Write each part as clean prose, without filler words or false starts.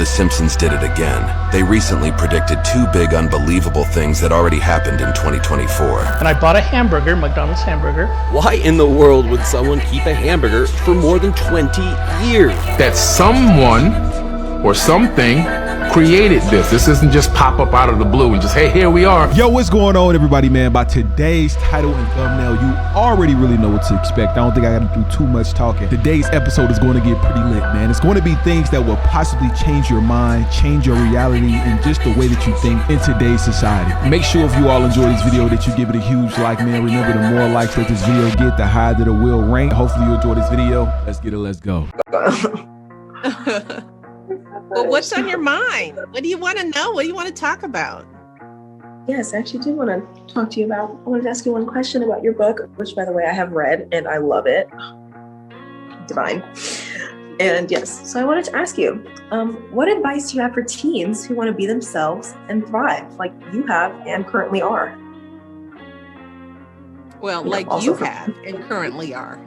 The Simpsons did it again. They recently predicted two big unbelievable things that already happened in 2024. And I bought a hamburger, McDonald's hamburger. Why in the world would someone keep a hamburger for more than 20 years? That someone or something created this. This isn't just pop up out of the blue and just, hey, here we are. Yo, what's going on, everybody, man? By today's title and thumbnail, you already really know what to expect. I don't think I gotta do too much talking. Today's episode is going to get pretty lit, man. It's going to be things that will possibly change your mind, change your reality, and just the way that you think in today's society. Make sure if you all enjoy this video that you give it a huge like, man. Remember, the more likes that this video get, the higher that it will rank. Hopefully you enjoy this video. Let's get it, let's go. Well, what's on your mind? What do you want to know? What do you want to talk about? Yes, I actually do want to talk to you about, I wanted to ask you one question about your book, which, by the way, I have read and I love it. Divine. And yes, so I wanted to ask you, what advice do you have for teens who want to be themselves and thrive like you have and currently are? Well, like you have and currently are,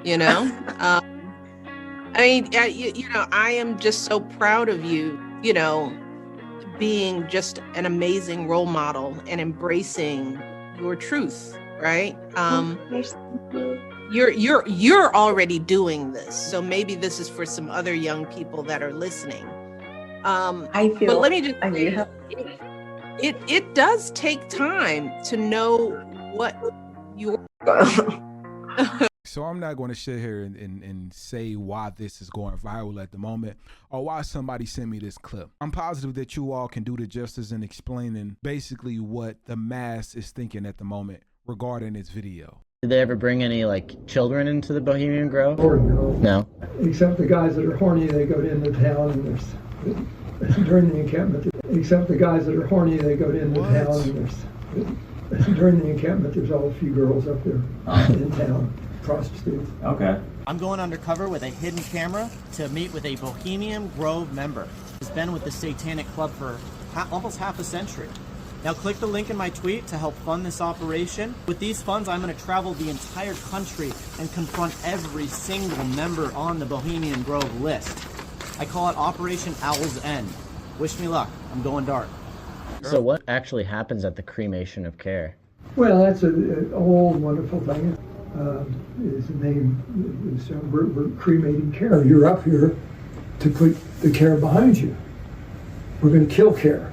you know? I mean, you know, I am just so proud of you, you know, being just an amazing role model and embracing your truth, right? You're already doing this, so maybe this is for some other young people that are listening. I feel. But let me just say, it does take time to know what you're. So I'm not going to sit here and say why this is going viral at the moment or why somebody sent me this clip. I'm positive that you all can do the justice in explaining basically what the mass is thinking at the moment regarding this video. Did they ever bring any like children into the Bohemian Grove? Or no. No. Except the guys that are horny, they go into town and there's during the encampment. Except the guys that are horny, they go into town and there's during the encampment. There's all a few girls up there in town. Prostitutes. Okay. I'm going undercover with a hidden camera to meet with a Bohemian Grove member. He's been with the Satanic Club for almost half a century. Now click the link in my tweet to help fund this operation. With these funds, I'm going to travel the entire country and confront every single member on the Bohemian Grove list. I call it Operation Owl's End. Wish me luck. I'm going dark. So what actually happens at the Cremation of Care? Well, that's an old, wonderful thing. Is the name, we're cremating care. You're up here to put the care behind you. We're going to kill care.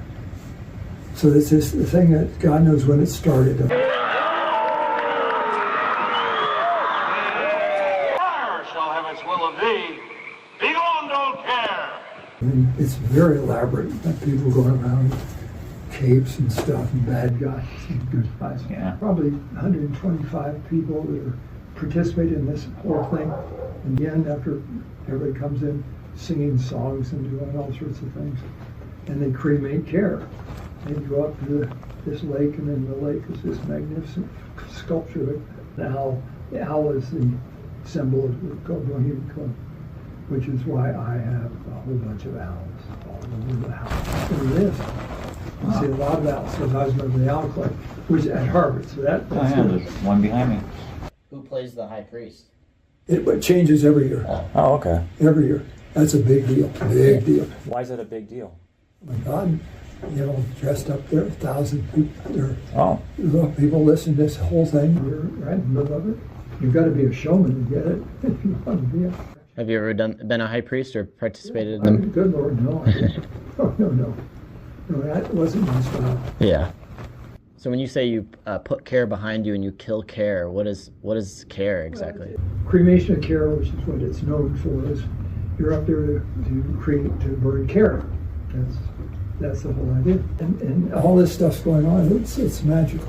So it's this the thing that God knows when it started. Shall have its will of thee. Begone, old care. And it's very elaborate. People going around with capes and stuff and bad guys and good guys. Yeah. Probably 125 people that are participating in this whole thing. And again, after everybody comes in singing songs and doing all sorts of things, and they cremate care. They go up to this lake, and in the lake is this magnificent sculpture. The owl is the symbol of the Bohemian Club, which is why I have a whole bunch of owls all over the house. It is. You see a lot of owls, because I was member of the Owl Club, which is at Harvard. So that's There's one behind me. Who plays the high priest? It changes every year. Oh, okay. Every year. That's a big deal. Big deal. Why is that a big deal? Oh my God, you know, dressed up there, 1,000 people there. Oh. People listen to this whole thing. You're right in the middle of it. You've got to be a showman to get it. If you want to be a. Have you ever been a high priest or participated in them? Good Lord, no. Oh, no. No, that wasn't my style. Yeah. So when you say you put care behind you and you kill care, what is care exactly? Cremation of Care, which is what it's known for, is you're up there to burn care. That's the whole idea. And all this stuff's going on. It's magical.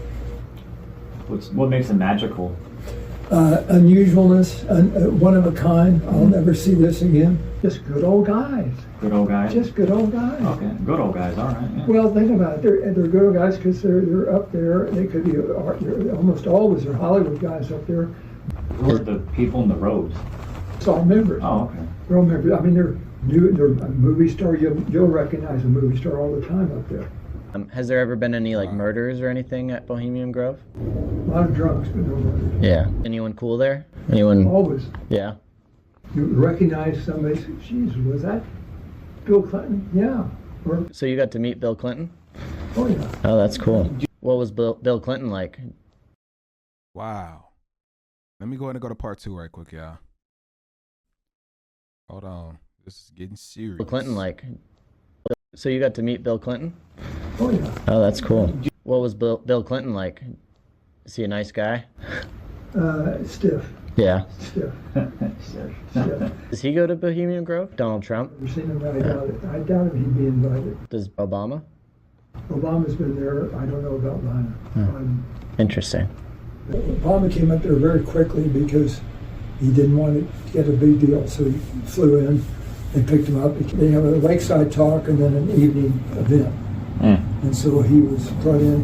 What makes it magical? Unusualness, one of a kind. I'll never see this again. Just good old guys. Good old guys? Just good old guys. Okay, good old guys, all right. Yeah. Well, think about it. They're good old guys because they're up there. They could be, they're almost always are Hollywood guys up there. Who are the people in the robes? It's all members. Oh, okay. They're all members. I mean, they're a movie star. You'll recognize a movie star all the time up there. Has there ever been any like murders or anything at Bohemian Grove? A lot of drunks, but no murders. Yeah. Anyone cool there? Anyone? Always. Yeah. You recognize somebody, geez, was that Bill Clinton, yeah. Or, So you got to meet Bill Clinton? oh yeah. Oh, that's cool. What was Bill Clinton like? Wow. Let me go ahead and go to part 2 right quick, y'all. Hold on. This is getting serious. Bill Clinton like? So you got to meet Bill Clinton? Oh yeah. Oh, that's cool. What was Bill Clinton like? Is he a nice guy? Stiff. Yeah. Stiff. Stiff. Does he go to Bohemian Grove? Donald Trump? You've seen him, I doubt it. I doubt if he'd be invited. Does Obama? Obama's been there. I don't know about Lana. Interesting. Obama came up there very quickly because he didn't want to get a big deal, so he flew in and picked him up. They have a lakeside talk and then an evening event. And so he was brought in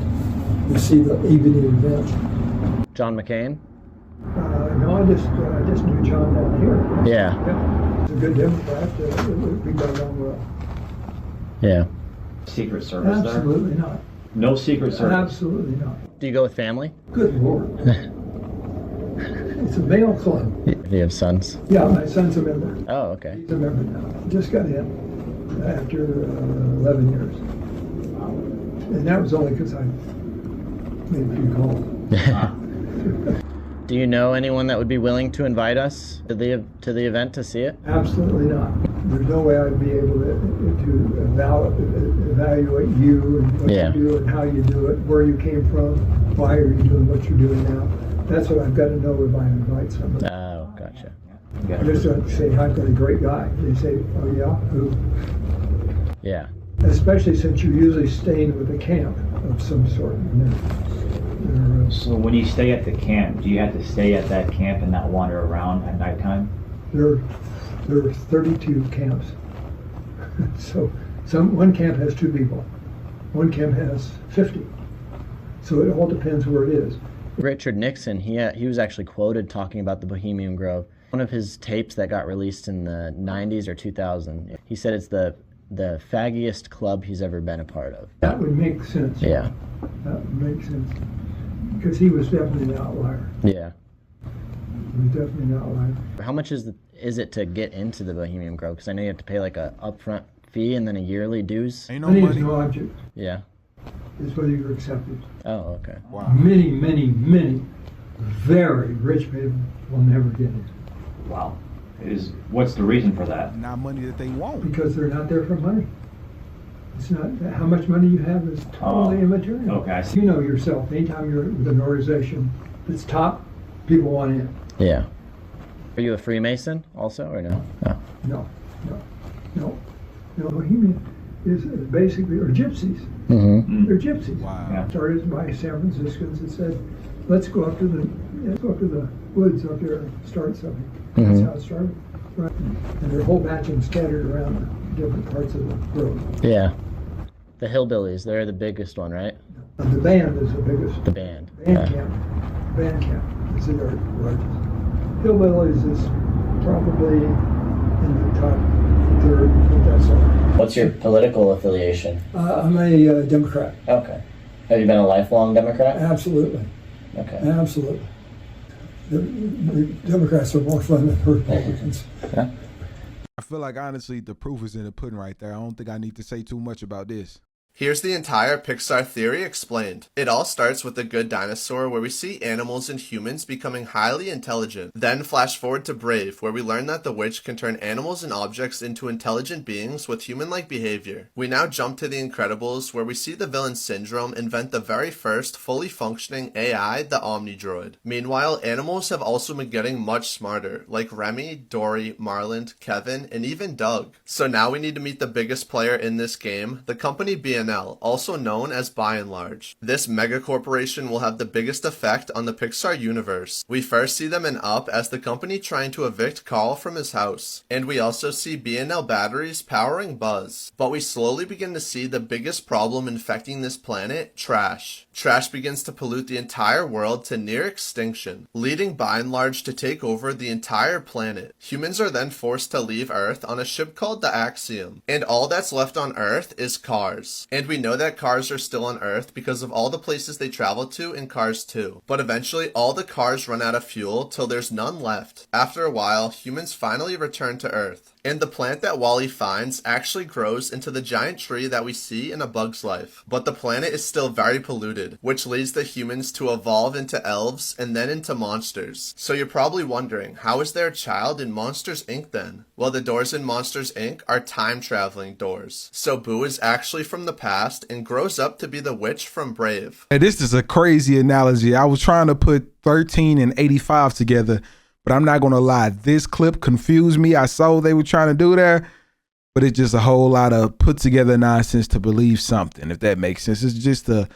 to see the evening event. John McCain? No, I just knew John down here. Yeah. He's a good Democrat. We got along well. Yeah. Secret Service there? Absolutely not. No Secret Service? Absolutely not. Do you go with family? Good Lord. It's a male club. Do you have sons? Yeah, my son's a member. Oh, okay. He's a member now. Just got in after 11 years. And that was only because I made a few calls. Do you know anyone that would be willing to invite us to the event to see it? Absolutely not. There's no way I'd be able to evaluate you and what you do and how you do it, where you came from, why are you doing what you're doing now. That's what I've got to know if I invite somebody. Oh, gotcha. I just don't say, I've got a great guy. They say, oh yeah, who? Yeah. Especially since you're usually staying with a camp of some sort. So when you stay at the camp, do you have to stay at that camp and not wander around at nighttime? There are 32 camps. So one camp has 2 people. One camp has 50. So it all depends where it is. Richard Nixon, he was actually quoted talking about the Bohemian Grove. One of his tapes that got released in the 90s or 2000, he said it's the faggiest club he's ever been a part of. That would make sense. Yeah. That would make sense. Because he was definitely an outlier. Yeah. He was definitely an outlier. How much is it to get into the Bohemian Grove? Because I know you have to pay like a upfront fee and then a yearly dues. Ain't no Money money. is no object. Yeah. It's whether you're accepted. Oh, okay. Wow. Many, many, many very rich people will never get it. Wow. What's the reason for that? Not money that they want. Because they're not there for money. It's not how much money you have is totally immaterial. Okay, I see. You know yourself. Anytime you're with an organization that's top, people want in. Yeah. Are you a Freemason also, or no? No. Bohemian is basically, or gypsies. Mm-hmm. They're gypsies. Wow. Yeah. Started by San Franciscans that said, let's go up to the woods up there and start something. Mm-hmm. That's how it started. Right. And their whole batch of them scattered around different parts of the grove. Yeah. The Hillbillies, they're the biggest one, right? The band is the biggest. The band. Band camp is the largest. Hillbillies is probably in the top third, but that's all. What's your political affiliation? I'm a Democrat. Okay. Have you been a lifelong Democrat? Absolutely. Okay. Absolutely. The Democrats are more fun than the Republicans. Yeah. I feel like honestly the proof is in the pudding right there. I don't think I need to say too much about this. Here's the entire Pixar Theory explained. It all starts with The Good Dinosaur, where we see animals and humans becoming highly intelligent. Then flash forward to Brave, where we learn that the witch can turn animals and objects into intelligent beings with human-like behavior. We now jump to The Incredibles, where we see the villain Syndrome invent the very first fully functioning AI, the Omnidroid. Meanwhile, animals have also been getting much smarter, like Remy, Dory, Marland, Kevin, and even Doug. So now we need to meet the biggest player in this game, the company BNL, also known as By and Large. This mega corporation will have the biggest effect on the Pixar universe. We first see them in Up as the company trying to evict Carl from his house. And we also see BNL batteries powering Buzz. But we slowly begin to see the biggest problem infecting this planet, trash. Trash begins to pollute the entire world to near extinction, leading By and Large to take over the entire planet. Humans are then forced to leave Earth on a ship called the Axiom. And all that's left on Earth is cars. And we know that cars are still on Earth because of all the places they travel to in Cars 2. But eventually all the cars run out of fuel till there's none left. After a while, humans finally return to Earth. And the plant that Wally finds actually grows into the giant tree that we see in A Bug's Life. But the planet is still very polluted, which leads the humans to evolve into elves and then into monsters. So you're probably wondering, how is there a child in Monsters Inc. then? Well, the doors in Monsters Inc. are time-traveling doors. So Boo is actually from the past and grows up to be the witch from Brave. Hey, this is a crazy analogy. I was trying to put 13 and 85 together, but I'm not going to lie. This clip confused me. I saw what they were trying to do there, but it's just a whole lot of put together nonsense to believe something, if that makes sense. It's just a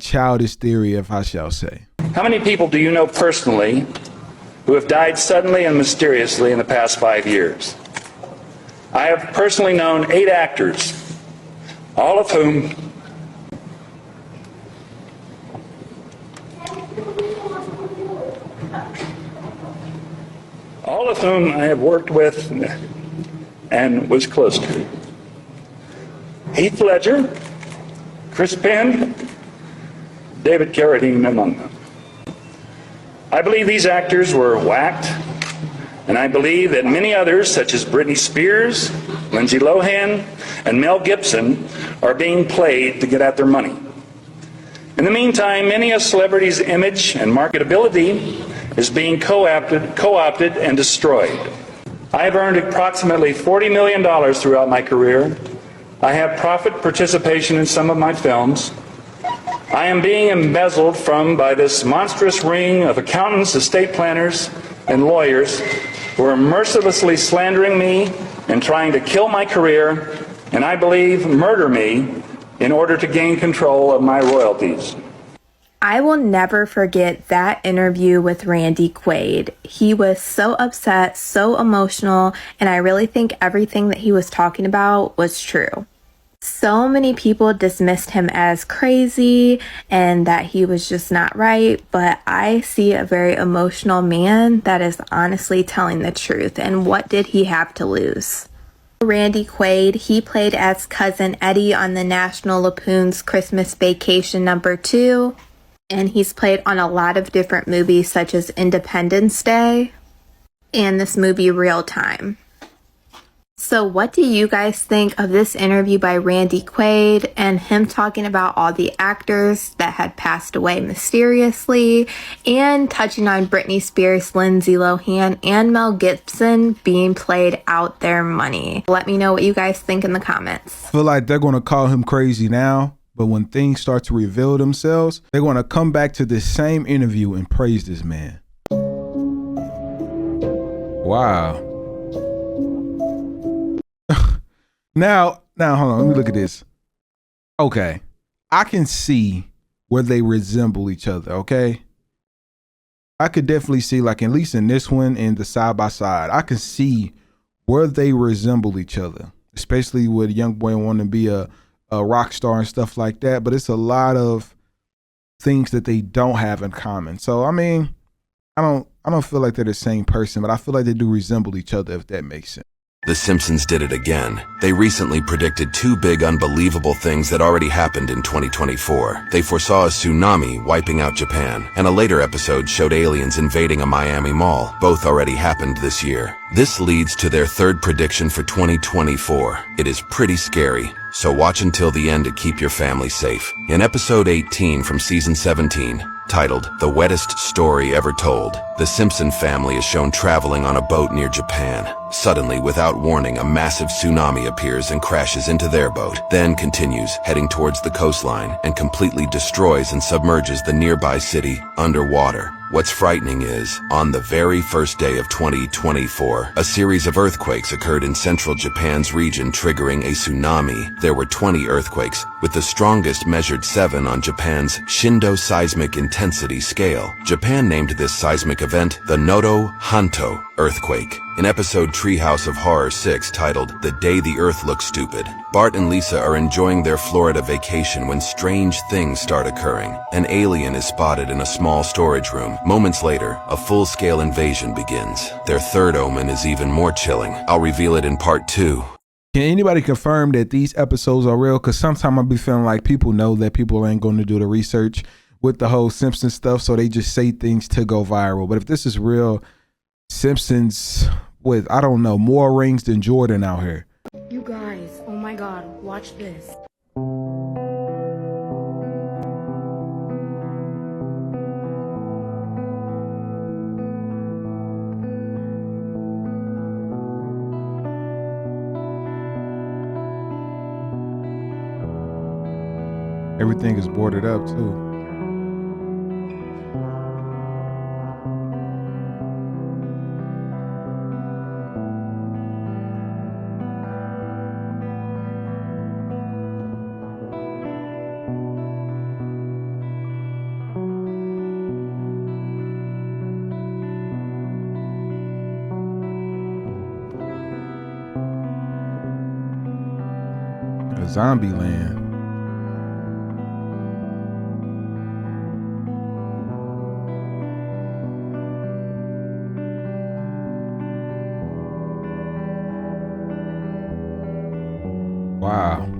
childish theory, if I shall say. How many people do you know personally who have died suddenly and mysteriously in the past 5 years? I have personally known 8 actors, all of whom I have worked with and was close to. Heath Ledger, Chris Penn, David Carradine among them. I believe these actors were whacked, and I believe that many others, such as Britney Spears, Lindsay Lohan, and Mel Gibson, are being played to get at their money. In the meantime, many a celebrity's image and marketability is being co-opted and destroyed. I have earned approximately $40 million throughout my career. I have profit participation in some of my films. I am being embezzled from by this monstrous ring of accountants, estate planners, and lawyers who are mercilessly slandering me and trying to kill my career, and I believe murder me in order to gain control of my royalties. I will never forget that interview with Randy Quaid. He was so upset, so emotional, and I really think everything that he was talking about was true. So many people dismissed him as crazy and that he was just not right, but I see a very emotional man that is honestly telling the truth. And what did he have to lose? Randy Quaid, he played as Cousin Eddie on the National Lampoon's Christmas Vacation #2. And he's played on a lot of different movies such as Independence Day and this movie Real Time. So what do you guys think of this interview by Randy Quaid and him talking about all the actors that had passed away mysteriously and touching on Britney Spears, Lindsay Lohan, and Mel Gibson being played out their money? Let me know what you guys think in the comments. I feel like they're going to call him crazy now, but when things start to reveal themselves, they're going to come back to this same interview and praise this man. Wow. Now, hold on. Let me look at this. Okay. I can see where they resemble each other, okay? I could definitely see, like, at least in this one and the side by side, I can see where they resemble each other, especially with young boy wanting to be a rock star and stuff like that. But it's a lot of things that they don't have in common. So, I mean, I don't feel like they're the same person, but I feel like they do resemble each other, if that makes sense. The Simpsons did it again. They recently predicted 2 big unbelievable things that already happened in 2024. They foresaw a tsunami wiping out Japan, and a later episode showed aliens invading a Miami mall. Both already happened this year. This leads to their 3rd prediction for 2024. It is pretty scary, so watch until the end to keep your family safe. In episode 18 from season 17, titled The Wettest Story Ever Told, the Simpson family is shown traveling on a boat near Japan. Suddenly, without warning, a massive tsunami appears and crashes into their boat, then continues, heading towards the coastline, and completely destroys and submerges the nearby city underwater. What's frightening is, on the very first day of 2024, a series of earthquakes occurred in central Japan's region, triggering a tsunami. There were 20 earthquakes, with the strongest measured 7 on Japan's Shindo seismic intensity scale. Japan named this seismic event the Noto Hanto earthquake. In episode Treehouse of Horror 6, titled The Day the Earth Looked Stupid, Bart and Lisa are enjoying their Florida vacation when strange things start occurring. An alien is spotted in a small storage room. Moments later, a full-scale invasion begins. Their 3rd omen is even more chilling. I'll reveal it in part 2. Can anybody confirm that these episodes are real? Because sometimes I'll be feeling like people know that people ain't going to do the research with the whole Simpsons stuff, so they just say things to go viral. But if this is real, Simpsons with, I don't know, more rings than Jordan out here. You guys, oh my god, watch this. Everything is boarded up too. A zombie land. Wow.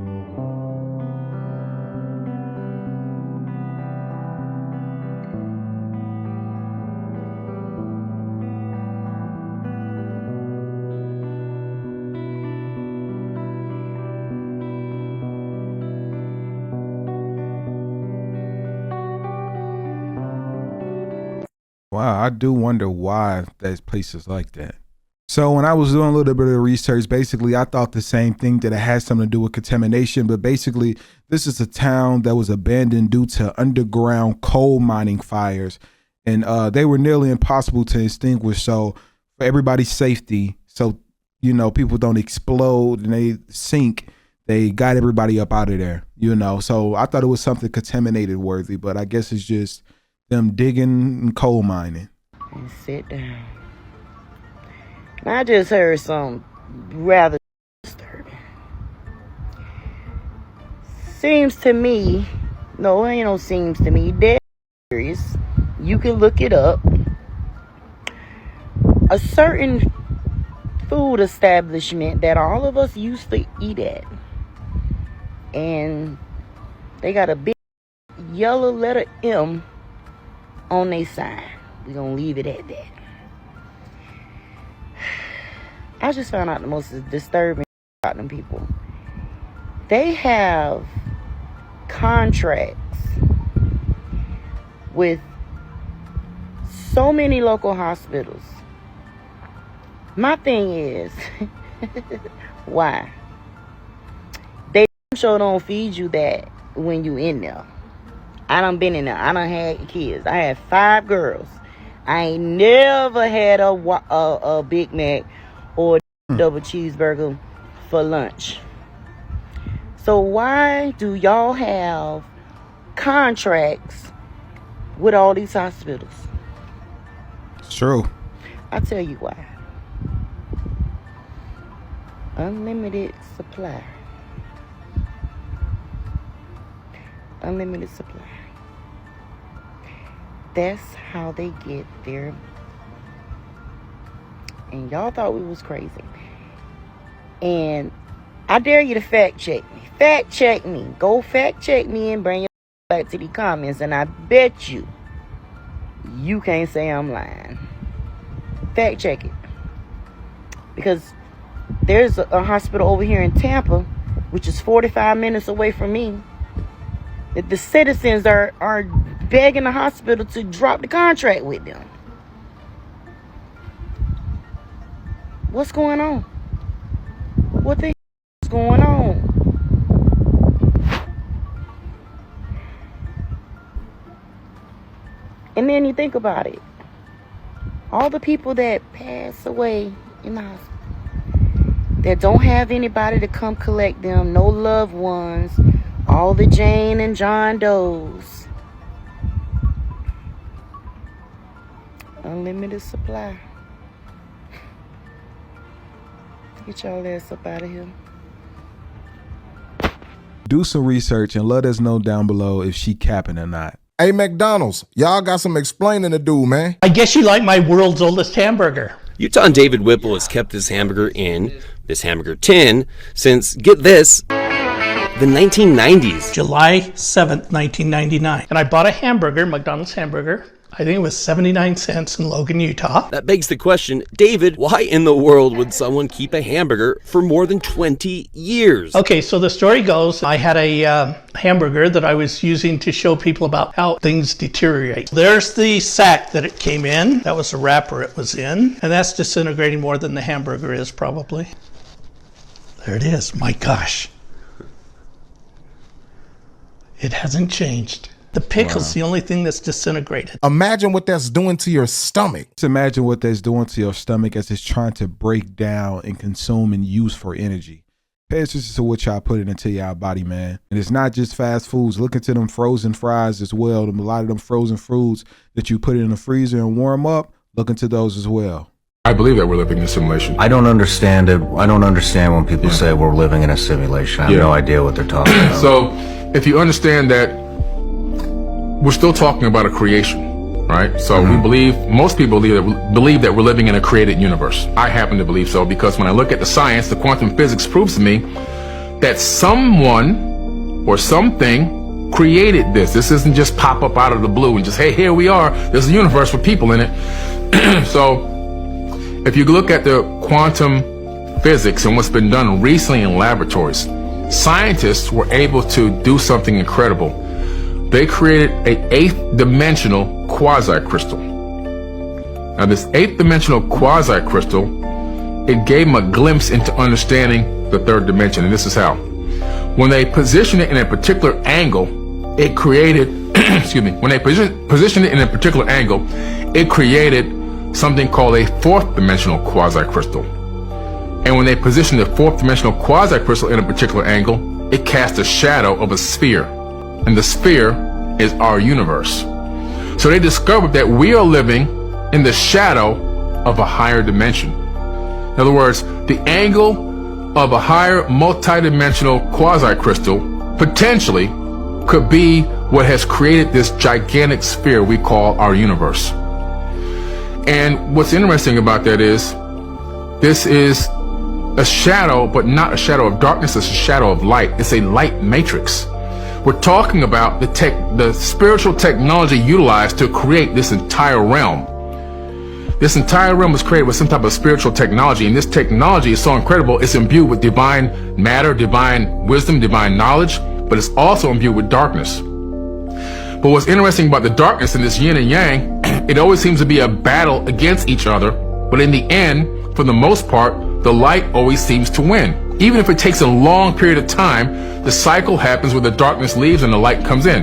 Wow, I do wonder why there's places like that. So when I was doing a little bit of research, basically I thought the same thing, that it has something to do with contamination, but basically this is a town that was abandoned due to underground coal mining fires, and they were nearly impossible to extinguish. So for everybody's safety, so you know people don't explode and they sink, they got everybody up out of there, you know. So I thought it was something contaminated worthy, but I guess it's just them digging and coal mining. And sit down. I just heard something rather disturbing. Seems to me, no, it ain't no seems to me, dead serious. You can look it up. A certain food establishment that all of us used to eat at. And they got a big yellow letter M on their sign. We're gonna leave it at that. I just found out the most disturbing about them people. They have contracts with so many local hospitals. My thing is, why? They sure don't feed you that when you in there. I done been in there. I done had kids. I had 5 girls. I ain't never had a Big Mac or double cheeseburger for lunch. So why do y'all have contracts with all these hospitals? It's true. I'll tell you why. Unlimited supply. Unlimited supply. That's how they get there. And y'all thought we was crazy. And I dare you to fact check me. Fact check me. Go fact check me and bring your back to the comments. And I bet you can't say I'm lying. Fact check it. Because there's a hospital over here in Tampa, which is 45 minutes away from me. The citizens are begging the hospital to drop the contract with them. What's going on? What the is going on? And then you think about it. All the people that pass away in the hospital, that don't have anybody to come collect them, no loved ones, all the Jane and John Does. Unlimited supply. Get y'all ass up out of here. Do some research and let us know down below if she capping or not. Hey, McDonald's, y'all got some explaining to do, man. I guess you like my world's oldest hamburger. Utah David Whipple has kept this hamburger in this hamburger tin since, get this, the 1990s. July 7th, 1999. And I bought a hamburger, McDonald's hamburger. I think it was 79 cents in Logan, Utah. That begs the question, David, why in the world would someone keep a hamburger for more than 20 years? Okay, so the story goes, I had a hamburger that I was using to show people about how things deteriorate. There's the sack that it came in. That was the wrapper it was in. And that's disintegrating more than the hamburger is, probably. There it is. My gosh. It hasn't changed. The pickle's the only thing that's disintegrated. Imagine what that's doing to your stomach. Just imagine what that's doing to your stomach as it's trying to break down and consume and use for energy. Pay attention to what y'all put into y'all body, man. And it's not just fast foods. Look into them frozen fries as well. A lot of them frozen foods that you put in the freezer and warm up, look into those as well. I believe that we're living in a simulation. I don't understand it. I don't understand when people say we're living in a simulation. I have no idea what they're talking about. So if you understand that we're still talking about a creation, right? So we believe, most people believe that we're living in a created universe. I happen to believe so because when I look at the science, the quantum physics proves to me that someone or something created this. This isn't just pop up out of the blue and just, hey, here we are. There's a universe with people in it. So if you look at the quantum physics and what's been done recently in laboratories, scientists were able to do something incredible. They created an 8th dimensional quasi-crystal. Now this 8th dimensional quasi-crystal, it gave them a glimpse into understanding the 3rd dimension, and this is how. When they positioned it in a particular angle, it created, excuse me, when they positioned it in a particular angle, it created something called a 4th dimensional quasi-crystal. And when they positioned the 4th dimensional quasi-crystal in a particular angle, it cast a shadow of a sphere. And the sphere is our universe. So they discovered that we are living in the shadow of a higher dimension. In other words, the angle of a higher multi-dimensional quasi-crystal potentially could be what has created this gigantic sphere we call our universe. And what's interesting about that is, this is a shadow, but not a shadow of darkness, it's a shadow of light. It's a light matrix. We're talking about the spiritual technology utilized to create this entire realm. This entire realm was created with some type of spiritual technology, and this technology is so incredible, it's imbued with divine matter, divine wisdom, divine knowledge, but it's also imbued with darkness. But what's interesting about the darkness in this yin and yang, it always seems to be a battle against each other, but in the end, for the most part, the light always seems to win. Even if it takes a long period of time, the cycle happens where the darkness leaves and the light comes in.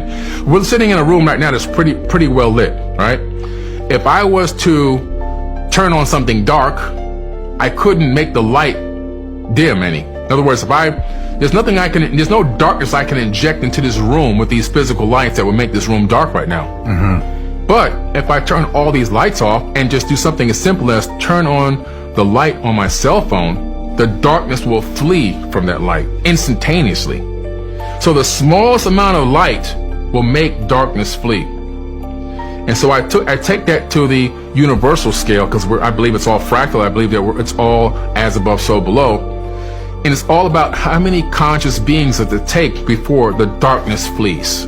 We're sitting in a room right now that's pretty well lit, right? If I was to turn on something dark, I couldn't make the light dim any. In other words, there's no darkness I can inject into this room with these physical lights that would make this room dark right now. But if I turn all these lights off and just do something as simple as turn on the light on my cell phone, the darkness will flee from that light instantaneously. So the smallest amount of light will make darkness flee. And so I take that to the universal scale, because I believe it's all fractal. I believe that it's all as above, so below. And it's all about how many conscious beings does it take before the darkness flees.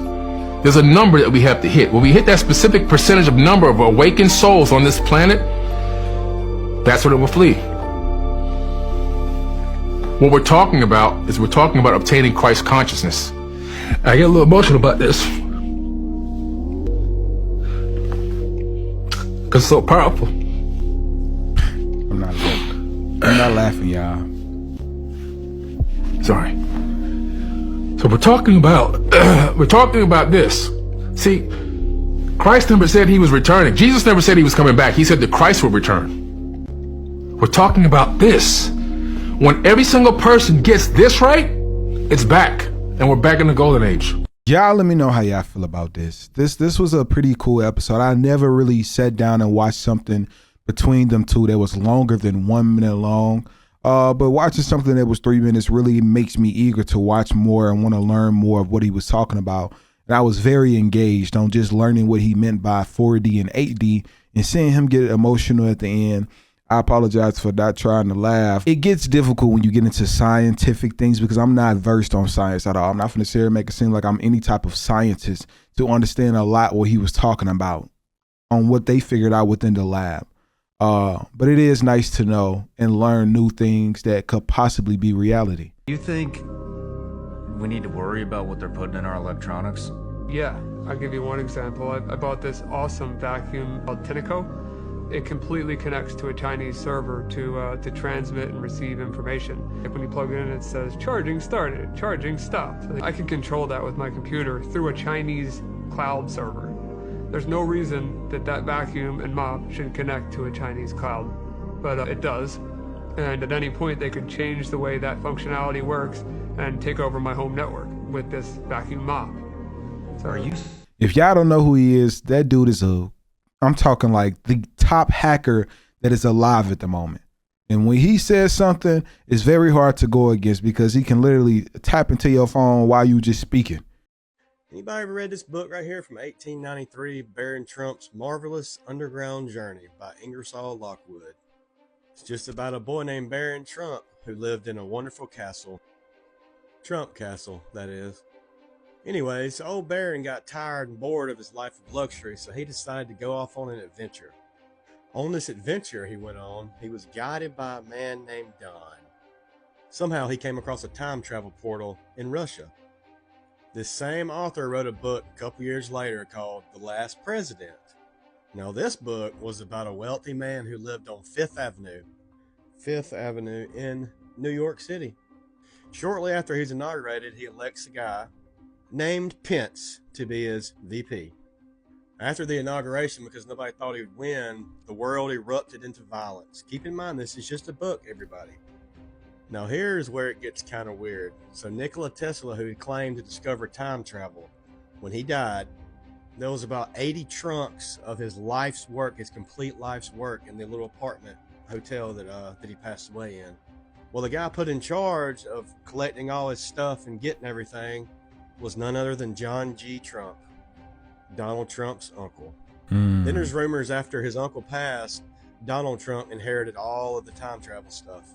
There's a number that we have to hit. When we hit that specific percentage of number of awakened souls on this planet, that's when it will flee. What we're talking about is obtaining Christ consciousness. I get a little emotional about this because it's so powerful. I'm not laughing, y'all. Sorry. So we're talking about this. See, Christ never said he was returning. Jesus never said he was coming back. He said that Christ will return. We're talking about this. When every single person gets this right, it's back, and we're back in the golden age. Y'all let me know how y'all feel about this. This was a pretty cool episode. I never really sat down and watched something between them two that was longer than 1 minute long. But watching something that was 3 minutes really makes me eager to watch more and want to learn more of what he was talking about. And I was very engaged on just learning what he meant by 4D and 8D and seeing him get emotional at the end. I apologize for not trying to laugh. It gets difficult when you get into scientific things because I'm not versed on science at all. I'm not going to sit here and make it seem like I'm any type of scientist to understand a lot what he was talking about. on what they figured out within the lab. But it is nice to know and learn new things that could possibly be reality. Do you think we need to worry about what they're putting in our electronics? Yeah, I'll give you one example. I bought this awesome vacuum called Tineco. It completely connects to a Chinese server to transmit and receive information. Like when you plug it in, it says, charging started, charging stopped. I can control that with my computer through a Chinese cloud server. There's no reason that vacuum and mop should connect to a Chinese cloud, but it does. And at any point, they could change the way that functionality works and take over my home network with this vacuum mop. So, If y'all don't know who he is, that dude is I'm talking like the top hacker that is alive at the moment. And when he says something, it's very hard to go against because he can literally tap into your phone while you just speaking. Anybody ever read this book right here from 1893, Barron Trump's Marvelous Underground Journey by Ingersoll Lockwood? It's just about a boy named Barron Trump who lived in a wonderful castle. Trump Castle, that is. Anyways, old Barron got tired and bored of his life of luxury, so he decided to go off on an adventure. On this adventure he went on, he was guided by a man named Don. Somehow he came across a time travel portal in Russia. This same author wrote a book a couple years later called The Last President. Now this book was about a wealthy man who lived on Fifth Avenue in New York City. Shortly after he's inaugurated, he elects a guy named Pence to be his VP. After the inauguration, because nobody thought he would win, the world erupted into violence. Keep in mind, this is just a book, everybody. Now here's where it gets kind of weird. So Nikola Tesla, who claimed to discover time travel, when he died, there was about 80 trunks of his life's work, his complete life's work, in the little apartment hotel that he passed away in. Well, the guy put in charge of collecting all his stuff and getting everything was none other than John G. Trump, Donald Trump's uncle. Then there's rumors after his uncle passed, Donald Trump inherited all of the time travel stuff.